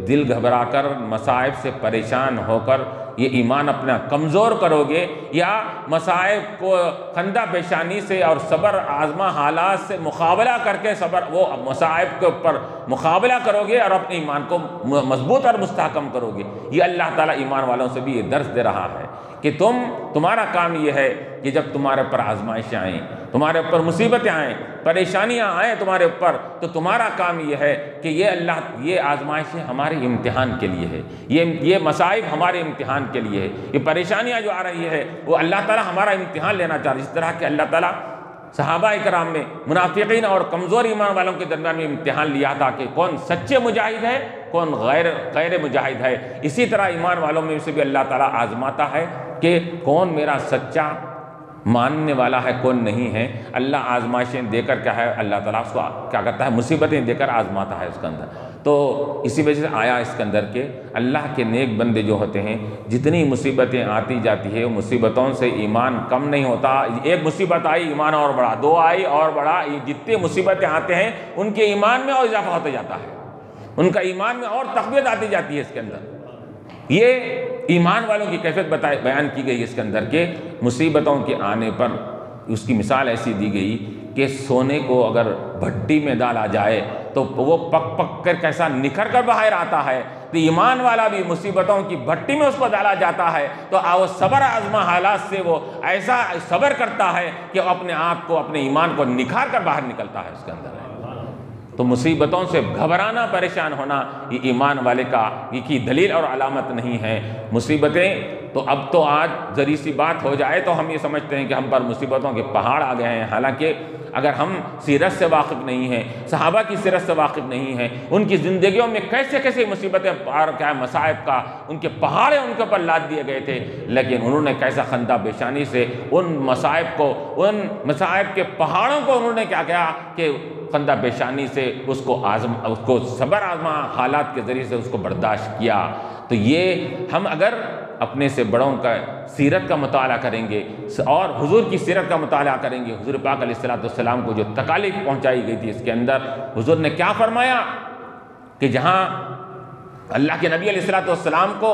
دل گھبرا کر مصائب سے پریشان ہو کر یہ ایمان اپنا کمزور کرو گے، یا مصائب کو خندہ پیشانی سے اور صبر آزما حالات سے مقابلہ کر کے وہ مصائب کے اوپر مقابلہ کرو گے اور اپنے ایمان کو مضبوط اور مستحکم کرو گے۔ یہ اللہ تعالیٰ ایمان والوں سے بھی یہ درس دے رہا ہے کہ تمہارا کام یہ ہے کہ جب تمہارے اوپر آزمائشیں آئیں، تمہارے اوپر مصیبتیں آئیں، پریشانیاں آئیں تمہارے اوپر، تو تمہارا کام یہ ہے کہ یہ آزمائشیں ہمارے امتحان کے لیے ہے، یہ مصائب ہمارے امتحان کے لیے ہے، یہ پریشانیاں جو آ رہی ہے وہ اللہ تعالیٰ ہمارا امتحان لینا چاہ رہا ہے۔ اس طرح کہ اللہ تعالیٰ صحابہ کرام میں منافقین اور کمزور ایمان والوں کے درمیان میں امتحان لیا تھا کہ کون سچے مجاہد ہے کون غیر مجاہد ہے۔ اسی طرح ایمان والوں میں سے بھی اللہ تعالیٰ آزماتا ہے کہ کون میرا سچا ماننے والا ہے کون نہیں ہے۔ اللہ آزمائشیں دے کر کیا ہے اللہ تعالیٰ اس کو کیا کرتا ہے مصیبتیں دے کر آزماتا ہے اس کے اندر۔ تو اسی وجہ سے آیا اس کے اندر کہ اللہ کے نیک بندے جو ہوتے ہیں جتنی مصیبتیں آتی جاتی ہے، مصیبتوں سے ایمان کم نہیں ہوتا۔ ایک مصیبت آئی ایمان اور بڑھا، دو آئی اور بڑھا، جتنی مصیبتیں آتے ہیں ان کے ایمان میں اور اضافہ ہوتا جاتا ہے، ان کا ایمان میں اور تقویت آتی جاتی ہے اس کے اندر۔ یہ ایمان والوں کی کیفیت بیان کی گئی اس کے اندر کہ مصیبتوں کے آنے پر اس کی مثال ایسی دی گئی کہ سونے کو اگر بھٹی میں ڈالا جائے تو وہ پک پک کر کیسا نکھر کر باہر آتا ہے، تو ایمان والا بھی مصیبتوں کی بھٹی میں اس کو ڈالا جاتا ہے تو وہ صبر آزما حالات سے وہ ایسا صبر کرتا ہے کہ وہ اپنے آپ کو، اپنے ایمان کو نکھار کر باہر نکلتا ہے اس کے اندر۔ تو مصیبتوں سے گھبرانا، پریشان ہونا یہ ایمان والے کی دلیل اور علامت نہیں ہے۔ مصیبتیں تو اب تو آج ذری سی بات ہو جائے تو ہم یہ سمجھتے ہیں کہ ہم پر مصیبتوں کے پہاڑ آ گئے ہیں، حالانکہ اگر ہم سیرت سے واقف نہیں ہیں، صحابہ کی سیرت سے واقف نہیں ہیں، ان کی زندگیوں میں کیسے کیسے مصیبتیں کیا مصائب کا ان کے پہاڑ ان کے اوپر لاد دیے گئے تھے، لیکن انہوں نے کیسا خندہ پیشانی سے ان مصائب کے پہاڑوں کو انہوں نے کیا کیا کہ خندہ پیشانی سے اس کو صبر آزما حالات کے ذریعے سے اس کو برداشت کیا۔ تو یہ ہم اگر اپنے سے بڑوں کا سیرت کا مطالعہ کریں گے اور حضور کی سیرت کا مطالعہ کریں گے، حضور پاک علیہ السلام کو جو تکالیف پہنچائی گئی تھی اس کے اندر حضور نے کیا فرمایا کہ جہاں اللہ کے نبی علیہ السلام کو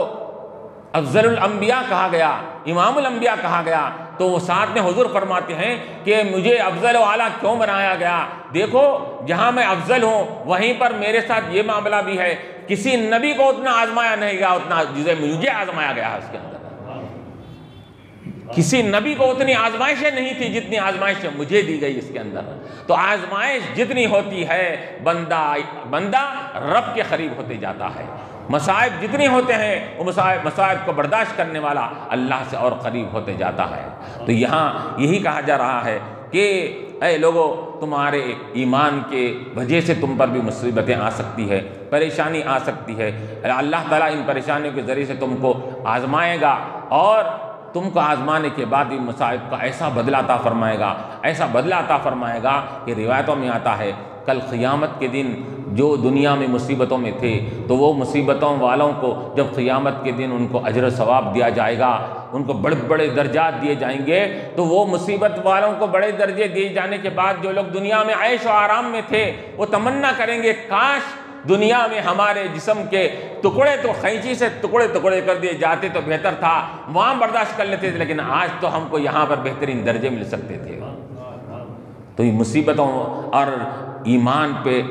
افضل الانبیاء کہا گیا، امام الانبیاء کہا گیا، تو وہ ساتھ میں حضور فرماتے ہیں کہ مجھے افضل و اعلیٰ کیوں بنایا گیا؟ دیکھو جہاں میں افضل ہوں وہیں پر میرے ساتھ یہ معاملہ بھی ہے، کسی نبی کو اتنا آزمایا نہیں گیا اتنا جسے مجھے آزمایا گیا ہے اس کے اندر۔ کسی نبی کو اتنی آزمائشیں نہیں تھی جتنی آزمائشیں مجھے دی گئی اس کے اندر۔ تو آزمائش جتنی ہوتی ہے بندہ رب کے قریب ہوتے جاتا ہے، مصائب جتنے ہوتے ہیں وہ مصائب کو برداشت کرنے والا اللہ سے اور قریب ہوتے جاتا ہے۔ تو یہاں یہی کہا جا رہا ہے کہ اے لوگو، تمہارے ایمان کے وجہ سے تم پر بھی مصیبتیں آ سکتی ہے، پریشانی آ سکتی ہے، اللہ تعالیٰ ان پریشانیوں کے ذریعے سے تم کو آزمائے گا اور تم کو آزمانے کے بعد ان مصائب کا ایسا بدلہ عطا فرمائے گا کہ روایتوں میں آتا ہے کل قیامت کے دن جو دنیا میں مصیبتوں میں تھے تو وہ مصیبتوں والوں کو جب قیامت کے دن ان کو اجر و ثواب دیا جائے گا، ان کو بڑے بڑے درجات دیے جائیں گے، تو وہ مصیبت والوں کو بڑے درجے دیے جانے کے بعد جو لوگ دنیا میں عیش و آرام میں تھے وہ تمنا کریں گے کاش دنیا میں ہمارے جسم کے ٹکڑے تو قینچی سے ٹکڑے کر دیے جاتے تو بہتر تھا، وہاں برداشت کر لیتے تھے، لیکن آج تو ہم کو یہاں پر بہترین درجے مل سکتے تھے۔ تو یہ مصیبتوں اور ایمان پہ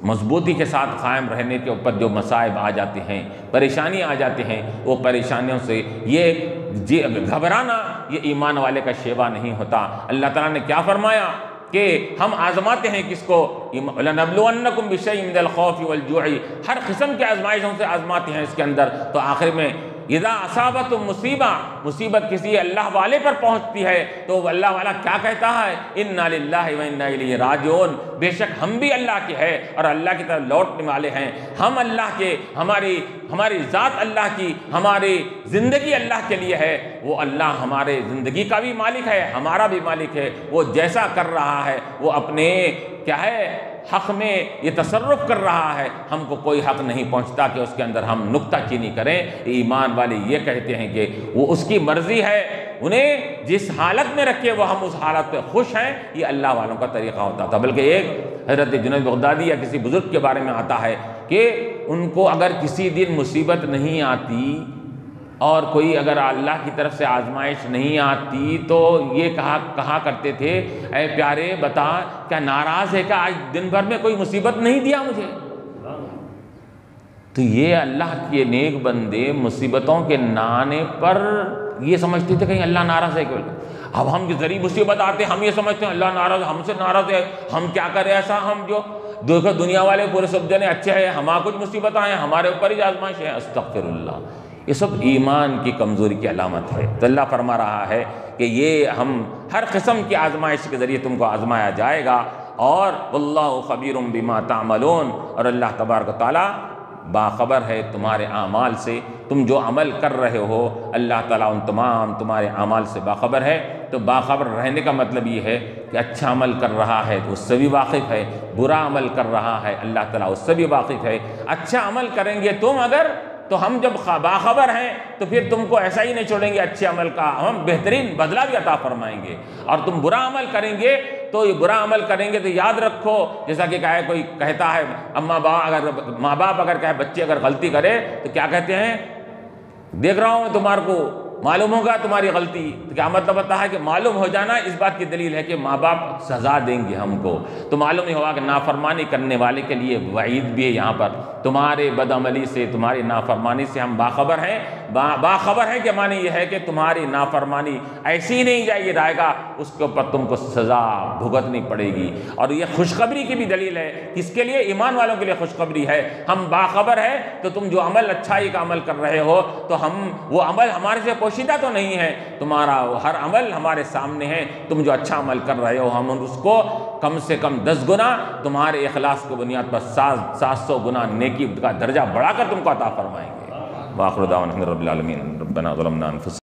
مضبوطی کے ساتھ قائم رہنے کے اوپر جو مصائب آ جاتے ہیں، پریشانی آ جاتے ہیں، وہ پریشانیوں سے یہ گھبرانا یہ ایمان والے کا شیوا نہیں ہوتا۔ اللہ تعالیٰ نے کیا فرمایا کہ ہم آزماتے ہیں کس کو؟ لَنَبْلُوَنَّكُمْ بِشَيْءٍ مِّنَ الْخَوْفِ وَالْجُوعِ، ہر قسم کے آزمائشوں سے آزماتے ہیں اس کے اندر۔ تو آخر میں اذا اصابتم مصیبت کسی اللہ والے پر پہنچتی ہے تو اللہ والا کیا کہتا ہے؟ انا للہ و انا الیہ راجعون، بے شک ہم بھی اللہ کے ہیں اور اللہ کی طرف لوٹنے والے ہیں، ہم اللہ کے، ہماری ذات اللہ کی، ہماری زندگی اللہ کے لیے ہے، وہ اللہ ہمارے زندگی کا بھی مالک ہے، ہمارا بھی مالک ہے، وہ جیسا کر رہا ہے وہ اپنے کیا ہے حق میں یہ تصرف کر رہا ہے، ہم کو کوئی حق نہیں پہنچتا کہ اس کے اندر ہم نکتہ چینی کریں۔ ایمان والے یہ کہتے ہیں کہ وہ اس کی مرضی ہے، انہیں جس حالت میں رکھے وہ ہم اس حالت پہ خوش ہیں، یہ اللہ والوں کا طریقہ ہوتا تھا۔ بلکہ ایک حضرت جنید بغدادی یا کسی بزرگ کے بارے میں آتا ہے کہ ان کو اگر کسی دن مصیبت نہیں آتی اور کوئی اگر اللہ کی طرف سے آزمائش نہیں آتی تو یہ کہا کرتے تھے اے پیارے بتا کیا ناراض ہے کہ آج دن بھر میں کوئی مصیبت نہیں دیا مجھے؟ تو یہ اللہ کے نیک بندے مصیبتوں کے نانے پر یہ سمجھتے تھے کہیں اللہ ناراض ہے کہ، اب ہم ذریعہ مصیبت آتے ہم یہ سمجھتے ہیں اللہ ناراض، ہم سے ناراض ہے، ہم کیا کریں ایسا، ہم جو دیکھو دنیا والے پورے سب جنے اچھے ہیں، ہمارا کچھ مصیبت آئے ہمارے اوپر ہی آزمائش ہے، استغفر اللہ۔ یہ سب ایمان کی کمزوری کی علامت ہے۔ تو اللہ فرما رہا ہے کہ یہ ہم ہر قسم کی آزمائش کے ذریعے تم کو آزمایا جائے گا، اور واللہ خبیر بما تعملون، اور اللہ تبارک و تعالیٰ باخبر ہے تمہارے اعمال سے، تم جو عمل کر رہے ہو اللہ تعالیٰ ان تمام تمہارے اعمال سے باخبر ہے۔ تو باخبر رہنے کا مطلب یہ ہے کہ اچھا عمل کر رہا ہے تو اس سے بھی واقف ہے، برا عمل کر رہا ہے اللہ تعالیٰ اس سے بھی واقف ہے۔ اچھا عمل کریں گے تم اگر، تو ہم جب باخبر ہیں تو پھر تم کو ایسا ہی نہیں چھوڑیں گے، اچھے عمل کا ہم بہترین بدلہ بھی عطا فرمائیں گے۔ اور تم برا عمل کریں گے تو یہ برا عمل کریں گے تو یاد رکھو، جیسا کہ کوئی کہتا ہے ماں باپ اگر کہے بچے اگر غلطی کرے تو کیا کہتے ہیں، دیکھ رہا ہوں میں تمہارے کو، معلوم ہوگا تمہاری غلطی۔ تو کیا مطلب ہوتا ہے کہ معلوم ہو جانا اس بات کی دلیل ہے کہ ماں باپ سزا دیں گے ہم کو۔ تو معلوم ہی ہوا کہ نافرمانی کرنے والے کے لیے وعید بھی ہے یہاں پر، تمہارے بدعملی سے تمہاری نافرمانی سے ہم باخبر ہیں۔ باخبر ہے کہ معنی یہ ہے کہ تمہاری نافرمانی ایسی ہی نہیں جائے گا، اس کے اوپر تم کو سزا بھگتنی پڑے گی۔ اور یہ خوشخبری کی بھی دلیل ہے، کس کے لیے؟ ایمان والوں کے لیے خوشخبری ہے۔ ہم باخبر ہے تو تم جو عمل اچھائی کا عمل کر رہے ہو تو ہم وہ عمل ہمارے سے پوشیدہ تو نہیں ہے، تمہارا ہر عمل ہمارے سامنے ہے۔ تم جو اچھا عمل کر رہے ہو ہم اس کو کم سے کم 10 گنا تمہارے اخلاص کی بنیاد پر 700 گنا نیکی کا درجہ بڑھا کر تم کو عطا فرمائیں گے۔ وآخر دعوانا الحمد للہ رب العالمین۔ ربنا ظلمنا انفسنا